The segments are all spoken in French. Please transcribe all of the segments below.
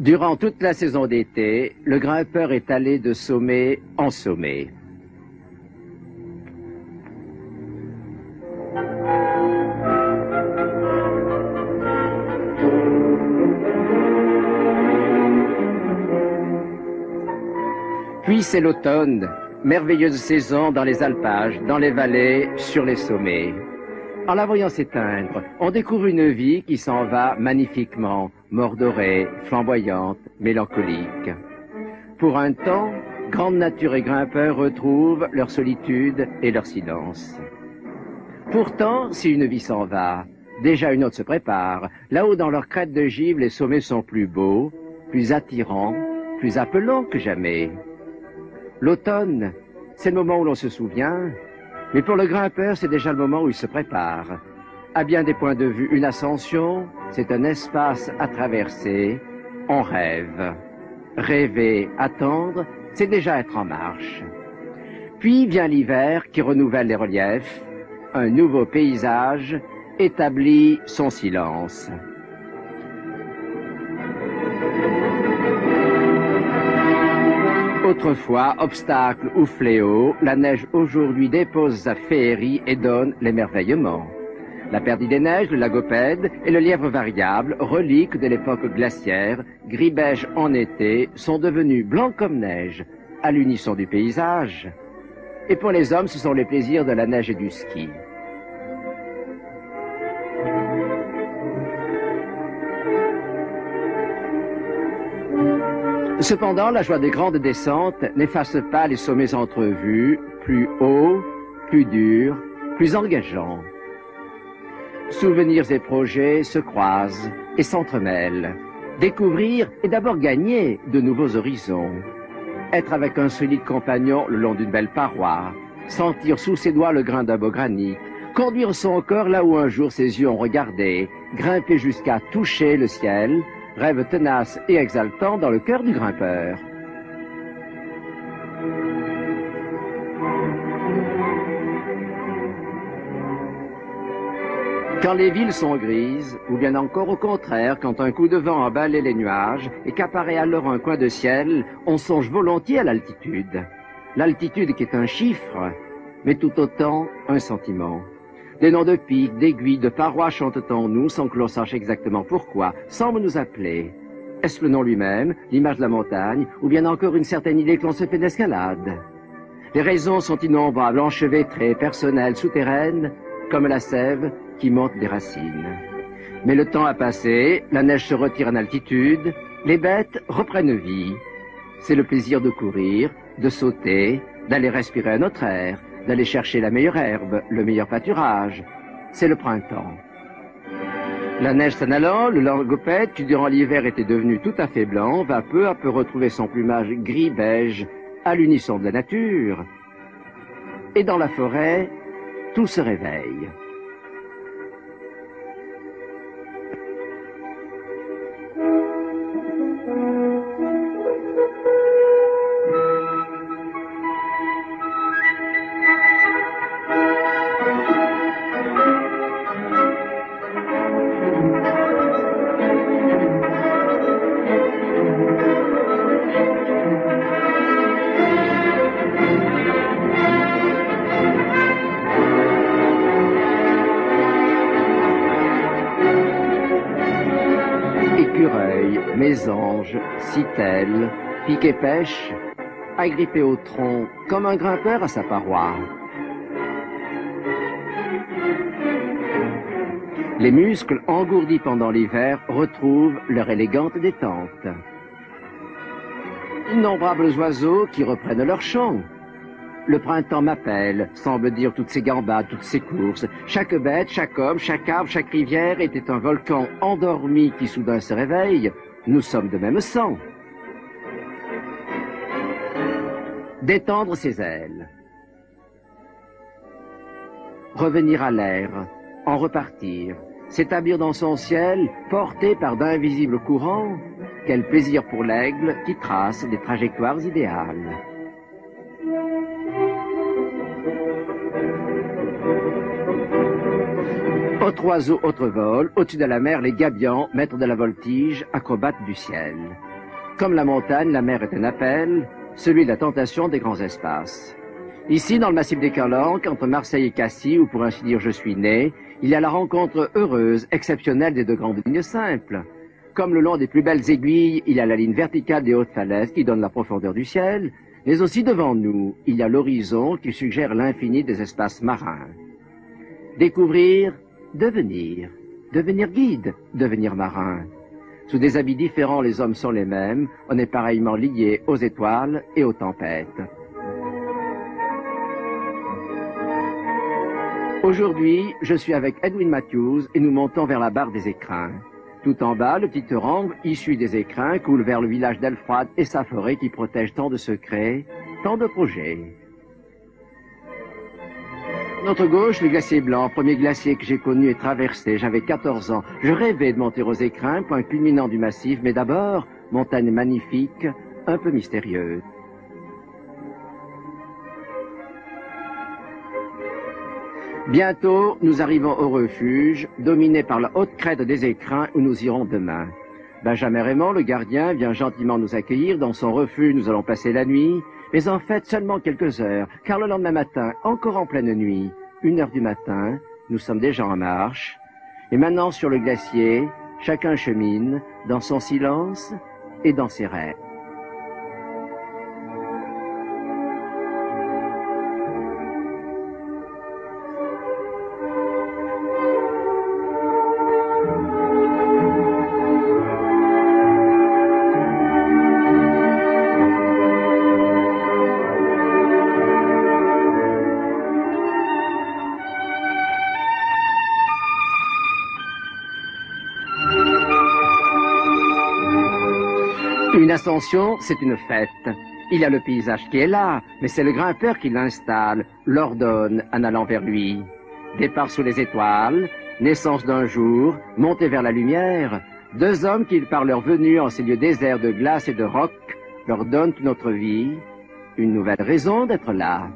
Durant toute la saison d'été, le grimpeur est allé de sommet en sommet. Puis c'est l'automne, merveilleuse saison dans les alpages, dans les vallées, sur les sommets. En la voyant s'éteindre, on découvre une vie qui s'en va magnifiquement, mordorée, flamboyante, mélancolique. Pour un temps, grande nature et grimpeurs retrouvent leur solitude et leur silence. Pourtant, si une vie s'en va, déjà une autre se prépare. Là-haut, dans leur crête de givre, les sommets sont plus beaux, plus attirants, plus appelants que jamais. L'automne, c'est le moment où l'on se souvient, mais pour le grimpeur, c'est déjà le moment où il se prépare. À bien des points de vue, une ascension, c'est un espace à traverser. On rêve. Rêver, attendre, c'est déjà être en marche. Puis vient l'hiver qui renouvelle les reliefs. Un nouveau paysage établit son silence. Autrefois, obstacle ou fléau, la neige aujourd'hui dépose sa féerie et donne l'émerveillement. La perdue des neiges, le lagopède et le lièvre variable, reliques de l'époque glaciaire, gris-beige en été, sont devenus blancs comme neige, à l'unisson du paysage. Et pour les hommes, ce sont les plaisirs de la neige et du ski. Cependant, la joie des grandes descentes n'efface pas les sommets entrevus, plus hauts, plus durs, plus engageants. Souvenirs et projets se croisent et s'entremêlent. Découvrir et d'abord gagner de nouveaux horizons. Être avec un solide compagnon le long d'une belle paroi. Sentir sous ses doigts le grain d'un beau granit. Conduire son corps là où un jour ses yeux ont regardé. Grimper jusqu'à toucher le ciel. Rêve tenace et exaltant dans le cœur du grimpeur. Quand les villes sont grises, ou bien encore au contraire, quand un coup de vent a balayé les nuages et qu'apparaît alors un coin de ciel, on songe volontiers à l'altitude. L'altitude qui est un chiffre, mais tout autant un sentiment. Des noms de pics, d'aiguilles, de parois chantent en nous sans que l'on sache exactement pourquoi, semblent nous appeler. Est-ce le nom lui-même, l'image de la montagne, ou bien encore une certaine idée que l'on se fait d'escalade? Les raisons sont innombrables, enchevêtrées, personnelles, souterraines, comme la sève qui monte des racines. Mais le temps a passé, la neige se retire en altitude, les bêtes reprennent vie. C'est le plaisir de courir, de sauter, d'aller respirer un autre air, d'aller chercher la meilleure herbe, le meilleur pâturage. C'est le printemps. La neige s'en allant, le lagopède, qui durant l'hiver était devenu tout à fait blanc, va peu à peu retrouver son plumage gris-beige à l'unisson de la nature. Et dans la forêt, tout se réveille. Écureuils, mésanges, citelles, pique et pêche, agrippés au tronc comme un grimpeur à sa paroi. Les muscles engourdis pendant l'hiver retrouvent leur élégante détente. Innombrables oiseaux qui reprennent leur chant. Le printemps m'appelle, semble dire toutes ces gambades, toutes ces courses. Chaque bête, chaque homme, chaque arbre, chaque rivière était un volcan endormi qui soudain se réveille. Nous sommes de même sang. Détendre ses ailes. Revenir à l'air, en repartir. S'établir dans son ciel, porté par d'invisibles courants. Quel plaisir pour l'aigle qui trace des trajectoires idéales. Autre oiseau, autre vol, au-dessus de la mer, les gabions, maîtres de la voltige, acrobates du ciel. Comme la montagne, la mer est un appel, celui de la tentation des grands espaces. Ici, dans le massif des Calanques, entre Marseille et Cassis, où pour ainsi dire je suis né, il y a la rencontre heureuse, exceptionnelle des deux grandes lignes simples. Comme le long des plus belles aiguilles, il y a la ligne verticale des hautes falaises qui donne la profondeur du ciel, mais aussi devant nous, il y a l'horizon qui suggère l'infini des espaces marins. Découvrir, devenir guide, devenir marin. Sous des habits différents, les hommes sont les mêmes, on est pareillement liés aux étoiles et aux tempêtes. Aujourd'hui, je suis avec Edwin Matthews et nous montons vers la barre des écrins. Tout en bas, le petit torrent issu des écrins coule vers le village d'Elfrade et sa forêt qui protège tant de secrets, tant de projets. Notre gauche, le glacier blanc, premier glacier que j'ai connu et traversé, j'avais 14 ans. Je rêvais de monter aux écrins, point culminant du massif, mais d'abord, montagne magnifique, un peu mystérieuse. Bientôt, nous arrivons au refuge, dominé par la haute crête des écrins où nous irons demain. Benjamin Raymond, le gardien, vient gentiment nous accueillir. Dans son refuge, nous allons passer la nuit, mais en fait seulement quelques heures, car le lendemain matin, encore en pleine nuit, 1 heure du matin, nous sommes déjà en marche. Et maintenant, sur le glacier, chacun chemine dans son silence et dans ses rêves. Une ascension, c'est une fête. Il y a le paysage qui est là, mais c'est le grimpeur qui l'installe, l'ordonne en allant vers lui. Départ sous les étoiles, naissance d'un jour, montée vers la lumière, 2 hommes qui, par leur venue en ces lieux déserts de glace et de roc, leur donnent une autre vie, une nouvelle raison d'être là.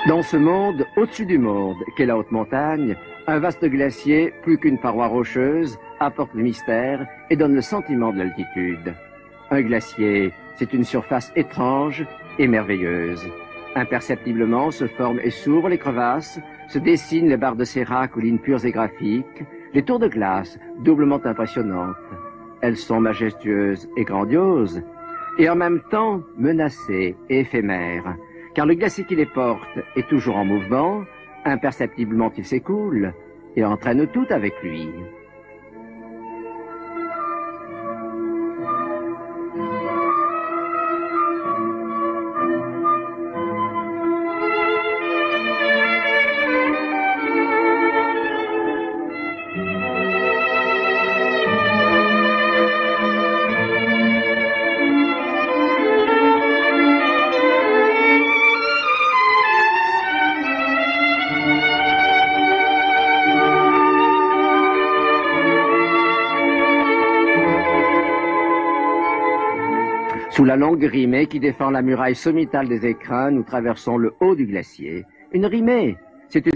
Dans ce monde, au-dessus du monde, qu'est la haute montagne, un vaste glacier, plus qu'une paroi rocheuse, apporte le mystère et donne le sentiment de l'altitude. Un glacier, c'est une surface étrange et merveilleuse. Imperceptiblement se forment et s'ouvrent les crevasses, se dessinent les barres de sérac aux lignes pures et graphiques, les tours de glace, doublement impressionnantes. Elles sont majestueuses et grandioses, et en même temps menacées et éphémères. Car le glacier qui les porte est toujours en mouvement, imperceptiblement il s'écoule et entraîne tout avec lui. Sous la longue rimée qui défend la muraille sommitale des écrins, nous traversons le haut du glacier. Une rimée, c'est une